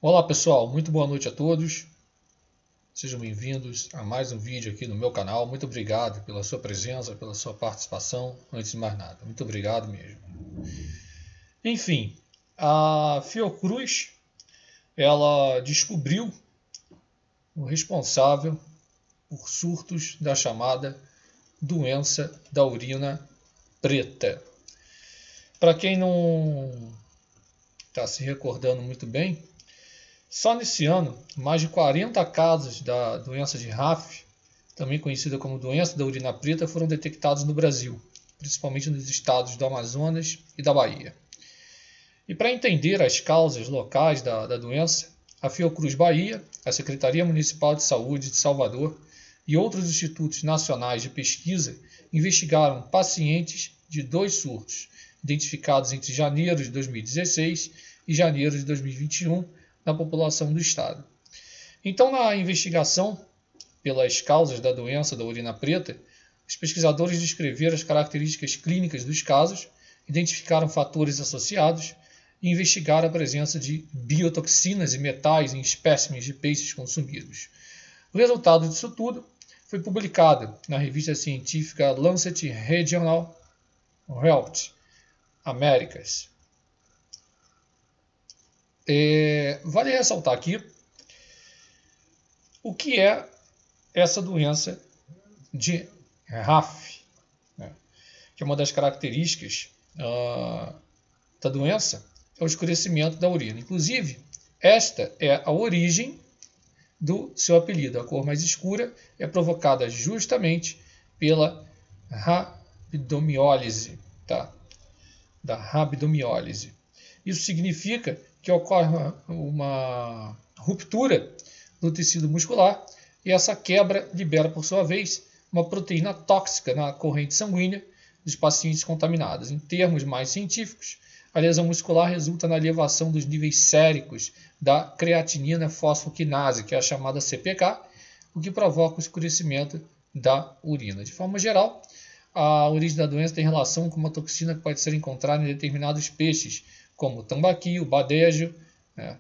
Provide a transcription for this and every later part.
Olá pessoal, muito boa noite a todos. Sejam bem-vindos a mais um vídeo aqui no meu canal. Muito obrigado pela sua presença, pela sua participação. Antes de mais nada, muito obrigado mesmo. Enfim, a Fiocruz, ela descobriu o responsável por surtos da chamada doença da urina preta. Para quem não está se recordando muito bem, só nesse ano, mais de 40 casos da doença de RAF, também conhecida como doença da urina preta, foram detectados no Brasil, principalmente nos estados do Amazonas e da Bahia. E para entender as causas locais da doença, a Fiocruz Bahia, a Secretaria Municipal de Saúde de Salvador e outros institutos nacionais de pesquisa investigaram pacientes de 2 surtos, identificados entre janeiro de 2016 e janeiro de 2021, na população do estado. Então, na investigação pelas causas da doença da urina preta, os pesquisadores descreveram as características clínicas dos casos, identificaram fatores associados e investigaram a presença de biotoxinas e metais em espécimes de peixes consumidos. O resultado disso tudo foi publicado na revista científica Lancet Regional Health Americas. Vale ressaltar aqui o que é essa doença de RAF, né? Que é uma das características da doença é o escurecimento da urina. Inclusive, esta é a origem do seu apelido. A cor mais escura é provocada justamente pela rabdomiólise, tá? Da rabdomiólise. Isso significa que ocorre uma ruptura do tecido muscular e essa quebra libera, por sua vez, uma proteína tóxica na corrente sanguínea dos pacientes contaminados. Em termos mais científicos, a lesão muscular resulta na elevação dos níveis séricos da creatinina fosfoquinase, que é a chamada CPK, o que provoca o escurecimento da urina. De forma geral, a origem da doença tem relação com uma toxina que pode ser encontrada em determinados peixes, como o tambaqui, o badejo, né,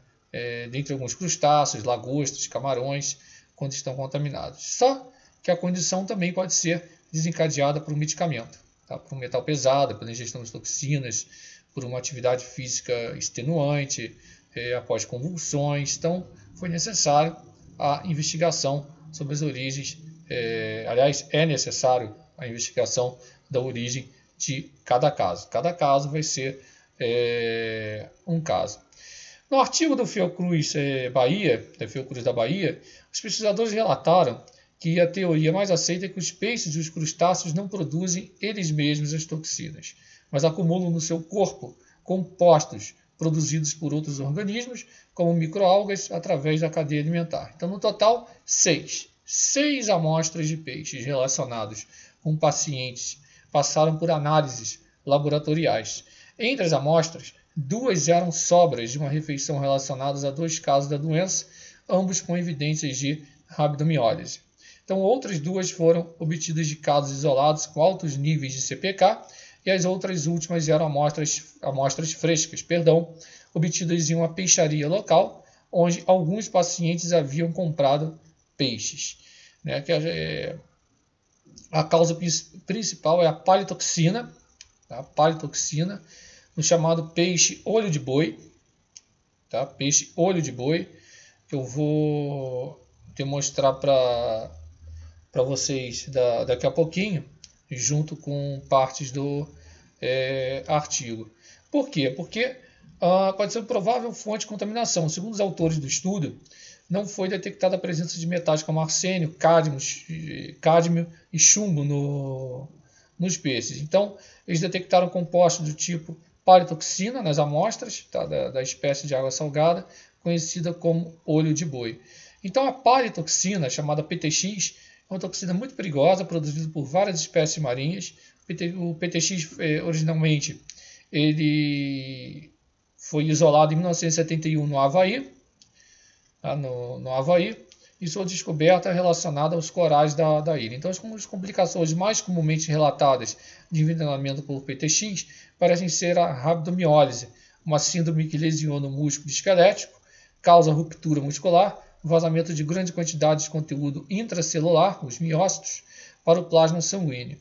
dentre alguns crustáceos, lagostas, camarões, quando estão contaminados. Só que a condição também pode ser desencadeada por um medicamento, tá? Por um metal pesado, pela ingestão de toxinas, por uma atividade física extenuante, após convulsões. Então, foi necessário a investigação sobre as origens. Aliás, é necessário a investigação da origem de cada caso. Cada caso vai ser um caso. No artigo do Fiocruz Bahia, da Fiocruz da Bahia, os pesquisadores relataram que a teoria mais aceita é que os peixes e os crustáceos não produzem eles mesmos as toxinas, mas acumulam no seu corpo compostos produzidos por outros organismos, como microalgas, através da cadeia alimentar. Então, no total, 6 amostras de peixes relacionados com pacientes passaram por análises laboratoriais. Entre as amostras, 2 eram sobras de uma refeição relacionadas a 2 casos da doença, ambos com evidências de rabdomiólise. Então, outras 2 foram obtidas de casos isolados com altos níveis de CPK e as outras últimas eram amostras frescas, obtidas em uma peixaria local, onde alguns pacientes haviam comprado peixes. Né? A causa principal é a palitoxina, tá? Palitoxina, no chamado peixe olho de boi, tá? Peixe olho de boi, que eu vou demonstrar para vocês daqui a pouquinho, junto com partes do artigo. Por quê? Porque pode ser uma provável fonte de contaminação. Segundo os autores do estudo, não foi detectada a presença de metais como arsênio, cádmio e chumbo nos peixes. Então, eles detectaram compostos do tipo palitoxina nas amostras, tá, da espécie de água salgada, conhecida como olho de boi. Então, a palitoxina, chamada PTX, é uma toxina muito perigosa, produzida por várias espécies marinhas. O PTX, originalmente, ele foi isolado em 1971 no Havaí, tá, no Havaí, e sua descoberta é relacionada aos corais da ilha. Então, as complicações mais comumente relatadas de envenenamento por PTX parecem ser a rabdomiólise, uma síndrome que lesiona o músculo esquelético, causa ruptura muscular, vazamento de grande quantidade de conteúdo intracelular, os miócitos, para o plasma sanguíneo.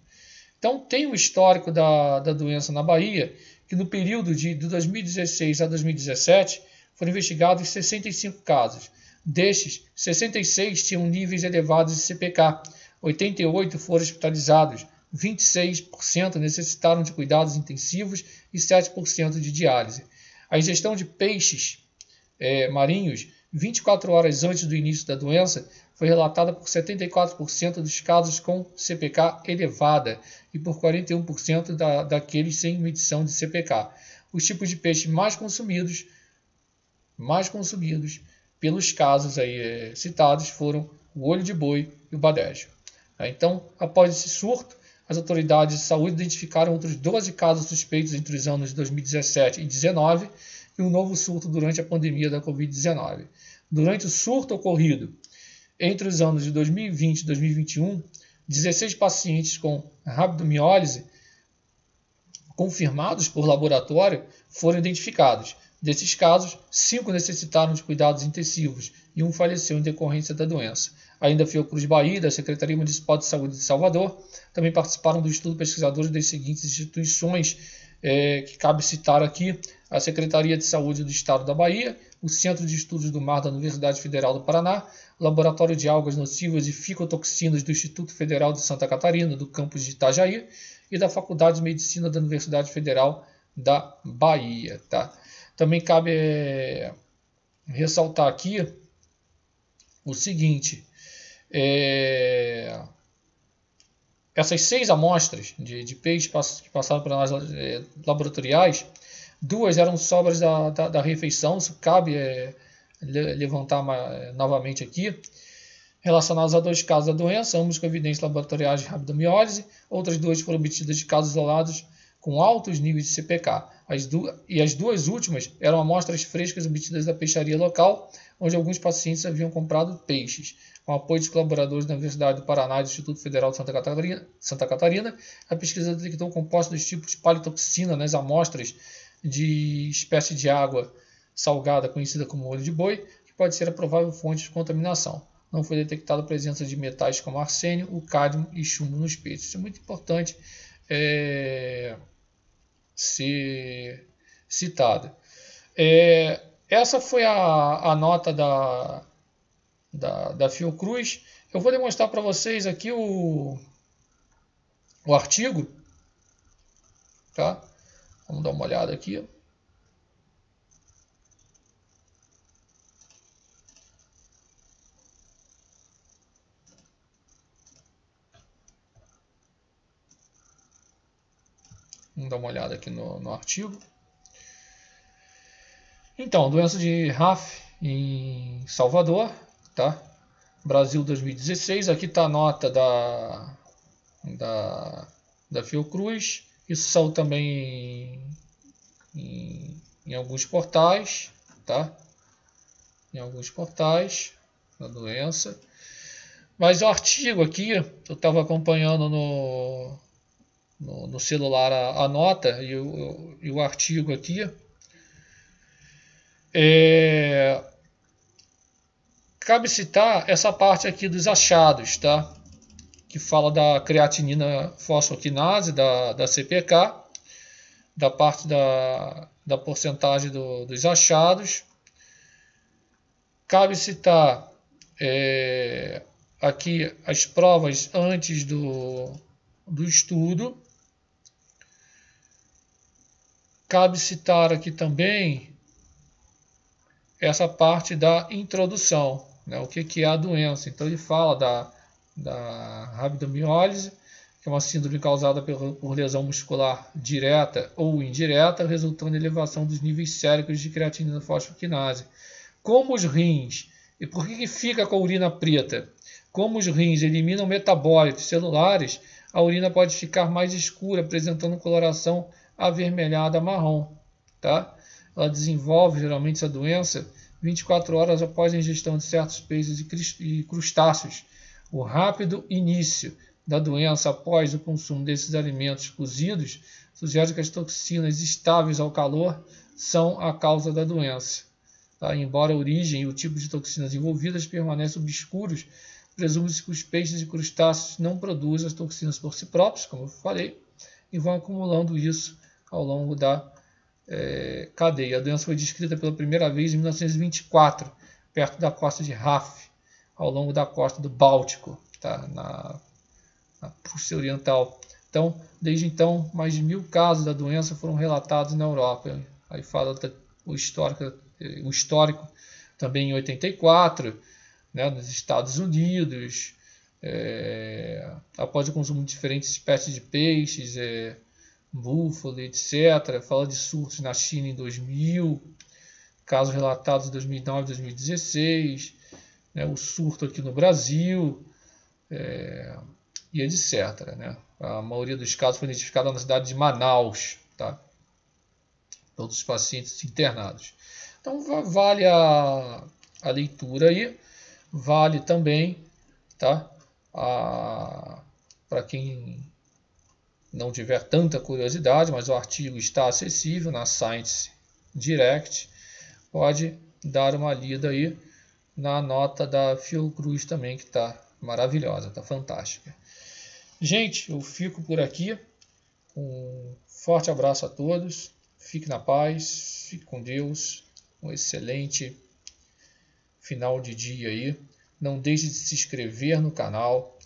Então, tem um histórico da doença na Bahia, que no período de 2016 a 2017 foram investigados 65 casos. Destes, 66 tinham níveis elevados de CPK, 88 foram hospitalizados, 26% necessitaram de cuidados intensivos e 7% de diálise. A ingestão de peixes marinhos 24 horas antes do início da doença foi relatada por 74% dos casos com CPK elevada e por 41% daqueles sem medição de CPK. Os tipos de peixe mais consumidos pelos casos aí, citados foram o olho de boi e o badejo. Então, após esse surto, as autoridades de saúde identificaram outros 12 casos suspeitos entre os anos de 2017 e 2019 e um novo surto durante a pandemia da Covid-19. Durante o surto ocorrido entre os anos de 2020 e 2021, 16 pacientes com rabdomiólise confirmados por laboratório foram identificados. Desses casos, 5 necessitaram de cuidados intensivos e 1 faleceu em decorrência da doença. Ainda a Fiocruz Bahia, da Secretaria Municipal de Saúde de Salvador, também participaram do estudo pesquisadores das seguintes instituições, que cabe citar aqui: a Secretaria de Saúde do Estado da Bahia, o Centro de Estudos do Mar da Universidade Federal do Paraná, o Laboratório de Algas Nocivas e Ficotoxinas do Instituto Federal de Santa Catarina, do campus de Itajaí, e da Faculdade de Medicina da Universidade Federal da Bahia. Tá? Também cabe ressaltar aqui o seguinte: essas 6 amostras de peixe que passaram para análises laboratoriais, 2 eram sobras da refeição, isso cabe levantar novamente aqui, relacionadas a 2 casos da doença, ambos com evidências laboratoriais de rabdomiólise. Outras 2 foram obtidas de casos isolados com altos níveis de CPK. As 2 últimas eram amostras frescas obtidas da peixaria local, onde alguns pacientes haviam comprado peixes. Com apoio dos colaboradores da Universidade do Paraná e do Instituto Federal de Santa Catarina, a pesquisa detectou compostos dos tipos de palitoxina nas amostras de espécie de água salgada conhecida como olho de boi, que pode ser a provável fonte de contaminação. Não foi detectada a presença de metais como arsênio, o cádmio e chumbo nos peixes. Isso é muito importante ser citada. Essa foi a nota da Fiocruz. Eu vou demonstrar para vocês aqui o artigo. Tá? Vamos dar uma olhada aqui. Vamos dar uma olhada aqui no artigo. Então, doença de RAF em Salvador, tá? Brasil 2016. Aqui está a nota da Fiocruz. Isso saiu também em alguns portais, tá? Em alguns portais da doença. Mas o artigo aqui, eu estava acompanhando no celular a nota e o artigo aqui. Cabe citar essa parte aqui dos achados, tá? Que fala da creatinina fosfoquinase, da CPK, da parte da porcentagem dos achados. Cabe citar aqui as provas antes do estudo. Cabe citar aqui também essa parte da introdução, né? O que é a doença. Então ele fala da rabdomiólise, que é uma síndrome causada por lesão muscular direta ou indireta, resultando em elevação dos níveis séricos de creatinina fosfoquinase. Como os rins, e por que fica com a urina preta? Como os rins eliminam metabólitos celulares, a urina pode ficar mais escura, apresentando coloração avermelhada marrom. Tá? Ela desenvolve geralmente essa doença 24 horas após a ingestão de certos peixes e crustáceos. O rápido início da doença após o consumo desses alimentos cozidos sugere que as toxinas estáveis ao calor são a causa da doença. Tá? Embora a origem e o tipo de toxinas envolvidas permanecem obscuros, presume-se que os peixes e crustáceos não produzem as toxinas por si próprios, como eu falei, e vão acumulando isso ao longo da cadeia. A doença foi descrita pela primeira vez em 1924, perto da costa de Raf, ao longo da costa do Báltico, tá? na Prússia Oriental. Então, desde então, mais de 1000 casos da doença foram relatados na Europa. Aí fala o histórico também em 84, né, nos Estados Unidos, após o consumo de diferentes espécies de peixes, búfalo, etc. Fala de surtos na China em 2000, casos relatados em 2009 e 2016, né, o surto aqui no Brasil, e etc. Né? A maioria dos casos foi identificada na cidade de Manaus, tá? Todos os pacientes internados. Então vale a leitura aí, vale também, tá? Para quem não tiver tanta curiosidade, mas o artigo está acessível na Science Direct, pode dar uma lida aí na nota da Fiocruz também, que está maravilhosa, está fantástica. Gente, eu fico por aqui. Um forte abraço a todos. Fique na paz, fique com Deus. Um excelente final de dia aí. Não deixe de se inscrever no canal,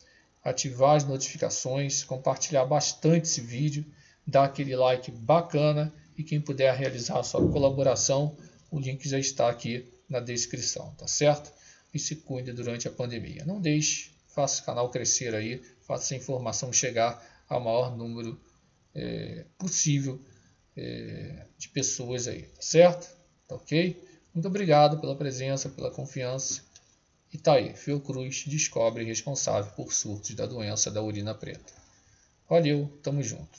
ativar as notificações, compartilhar bastante esse vídeo, dar aquele like bacana e quem puder realizar a sua colaboração, o link já está aqui na descrição, tá certo? E se cuide durante a pandemia. Não deixe, faça o canal crescer aí, faça essa informação chegar ao maior número possível de pessoas aí, tá certo? Tá ok? Muito obrigado pela presença, pela confiança. E tá aí, Fiocruz descobre responsável por surtos da doença da urina preta. Valeu, tamo junto.